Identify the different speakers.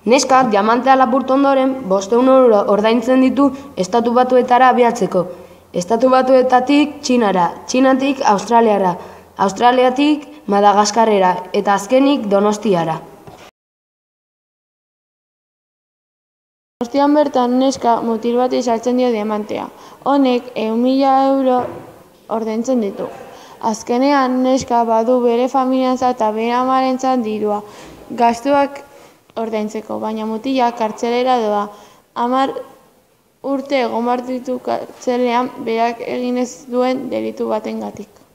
Speaker 1: Neska diamantea lapurtu ondoren 500 euro ordaintzen ditu Estatu Batuetara abiatzeko. Estatu Batuetatik Txinara, Txinatik Australiara, Australiatik Madagaskarrera eta azkenik Donostiara.
Speaker 2: Donostian bertan neska mutil bati saltzen dio diamantea. Honek 100.000 euro ordaintzen ditu. Azkenean neska badu bere familiantzat eta bere amarentzat dirua gastuak ordaintzeko, baina mutila kartzelera doa. 10 urte egon behar ditu kartzelean berak egin ez duen delitu batengatik.